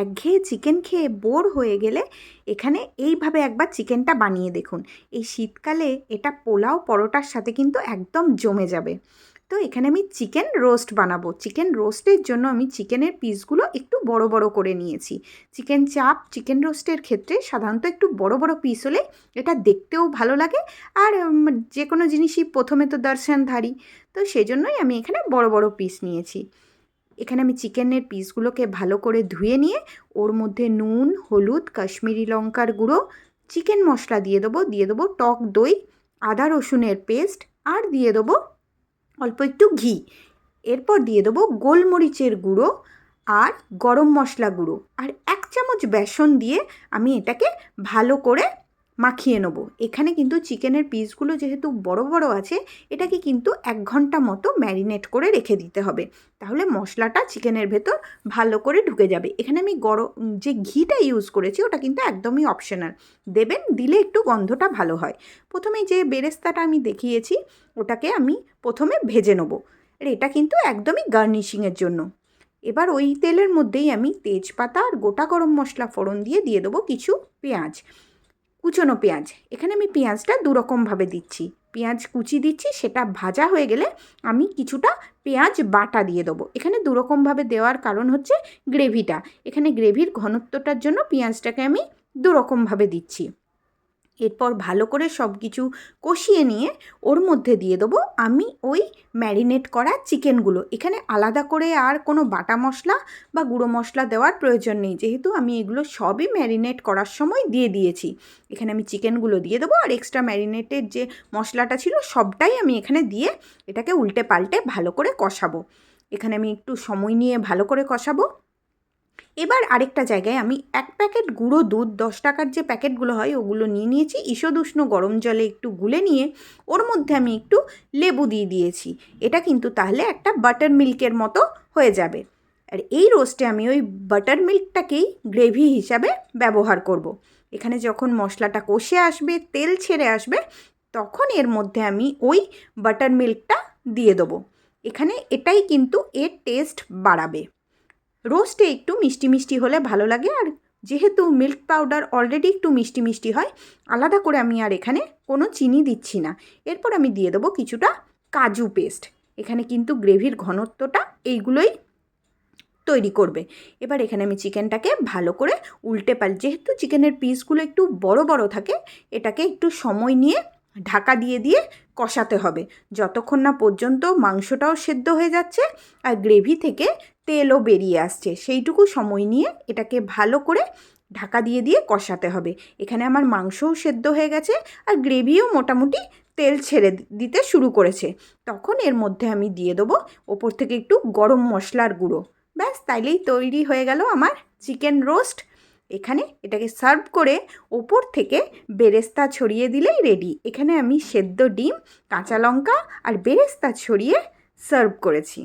একঘেয়ে চিকেন খেয়ে বোর হয়ে গেলে এখানে এইভাবে একবার চিকেনটা বানিয়ে দেখুন। এই শীতকালে এটা পোলাও পরোটার সাথে কিন্তু একদম জমে যাবে। তো এখানে আমি চিকেন রোস্ট বানাবো। চিকেন রোস্টের জন্য আমি চিকেনের পিসগুলো একটু বড় বড় করে নিয়েছি। চিকেন চাপ, চিকেন রোস্টের ক্ষেত্রে সাধারণত একটু বড় বড় পিস হলে এটা দেখতেও ভালো লাগে। আর যে কোনো জিনিসই প্রথমে তো দর্শনধারী, তো সেজন্যই আমি এখানে বড় বড় পিস নিয়েছি। এখানে আমি চিকেনের পিসগুলোকে ভালো করে ধুয়ে নিয়ে ওর মধ্যে নুন, হলুদ, কাশ্মীরি লঙ্কার গুঁড়ো, চিকেন মশলা দিয়ে দেবো টক দই, আদা রসুনের পেস্ট, আর দিয়ে দেবো অল্প একটু ঘি। এরপর দিয়ে দেবো গোলমরিচের গুঁড়ো আর গরম মশলা গুঁড়ো, আর 1 চামচ বেসন দিয়ে আমি এটাকে ভালো করে মাখিয়ে নেব। এখানে কিন্তু চিকেনের পিসগুলো যেহেতু বড় বড় আছে, এটাকে কিন্তু 1 ঘন্টা মতো ম্যারিনেট করে রেখে দিতে হবে, তাহলে মশলাটা চিকেনের ভেতর ভালো করে ঢুকে যাবে। এখানে আমি যে ঘিটা ইউজ করেছি ওটা কিন্তু একদমই অপশনাল, দেবেন, দিলে একটু গন্ধটা ভালো হয়। প্রথমে যে বেরেস্তাটা আমি দেখিয়েছি ওটাকে আমি প্রথমে ভেজে নেব, আর এটা কিন্তু একদমই গার্নিশিংয়ের জন্য। এবার ওই তেলের মধ্যেই আমি তেজপাতা আর গোটা গরম মশলা ফোড়ন দিয়ে দেবো কিছু পেঁয়াজ, কুচনো পেঁয়াজ। এখানে আমি পেঁয়াজটা দুরকমভাবে দিচ্ছি। পেঁয়াজ কুচি দিচ্ছি, সেটা ভাজা হয়ে গেলে আমি কিছুটা পেঁয়াজ বাটা দিয়ে দেবো। এখানে দুরকমভাবে দেওয়ার কারণ হচ্ছে গ্রেভিটা, এখানে গ্রেভির ঘনত্বটার জন্য পেঁয়াজটাকে আমি দুরকমভাবে দিচ্ছি। এরপর ভালো করে সব কিছু কষিয়ে নিয়ে ওর মধ্যে দিয়ে দেবো আমি ওই ম্যারিনেট করা চিকেনগুলো। এখানে আলাদা করে আর কোনো বাটা মশলা বা গুঁড়ো মশলা দেওয়ার প্রয়োজন নেই, যেহেতু আমি এগুলো সবই ম্যারিনেট করার সময় দিয়ে দিয়েছি। এখানে আমি চিকেনগুলো দিয়ে দেবো, আর এক্সট্রা ম্যারিনেটের যে মশলাটা ছিল সবটাই আমি এখানে দিয়ে এটাকে উল্টে পাল্টে ভালো করে কষাবো। এখানে আমি একটু সময় নিয়ে ভালো করে কষাবো। এবার আরেকটা জায়গায় আমি 1 প্যাকেট গুঁড়ো দুধ, 10 টাকার যে প্যাকেটগুলো হয় ওগুলো নিয়ে নিয়েছি। ঈষদুষ্ণ গরম জলে একটু গুলে নিয়ে ওর মধ্যে আমি একটু লেবু দিয়ে দিয়েছি। এটা কিন্তু তাহলে একটা বাটার মিল্কের মতো হয়ে যাবে। আর এই রোস্টে আমি ওই বাটার মিল্কটাকেই গ্রেভি হিসাবে ব্যবহার করব। এখানে যখন মশলাটা কষে আসবে, তেল ছেড়ে আসবে, তখন এর মধ্যে আমি ওই বাটার মিল্কটা দিয়ে দেবো। এখানে এটাই কিন্তু এর টেস্ট বাড়াবে। রোস্টে একটু মিষ্টি মিষ্টি হলে ভালো লাগে, আর যেহেতু মিল্ক পাউডার অলরেডি একটু মিষ্টি মিষ্টি হয়, আলাদা করে আমি আর এখানে কোনো চিনি দিচ্ছি না। এরপর আমি দিয়ে দেবো কিছুটা কাজু পেস্ট। এখানে কিন্তু গ্রেভির ঘনত্বটা এইগুলোই তৈরি করবে। এবার এখানে আমি চিকেনটাকে ভালো করে উল্টে যেহেতু চিকেনের পিসগুলো একটু বড় বড় থাকে, এটাকে একটু সময় নিয়ে ঢাকা দিয়ে কষাতে হবে, যতক্ষণ না পর্যন্ত মাংসটাও সেদ্ধ হয়ে যাচ্ছে আর গ্রেভি থেকে তেলও বেরিয়ে আসছে, সেইটুকু সময় নিয়ে এটাকে ভালো করে ঢাকা দিয়ে কষাতে হবে। এখানে আমার মাংসও সেদ্ধ হয়ে গেছে আর গ্রেভিও মোটামুটি তেল ছেড়ে দিতে শুরু করেছে। তখন এর মধ্যে আমি দিয়ে দেবো ওপর থেকে একটু গরম মশলার গুঁড়ো। ব্যাস, তাইলেই তৈরি হয়ে গেল আমার চিকেন রোস্ট। এখানে এটাকে সার্ভ করে ওপর থেকে বেরেস্তা ছড়িয়ে দিলেই রেডি। এখানে আমি সেদ্ধ ডিম, কাঁচা লঙ্কা আর বেরেস্তা ছড়িয়ে সার্ভ করেছি।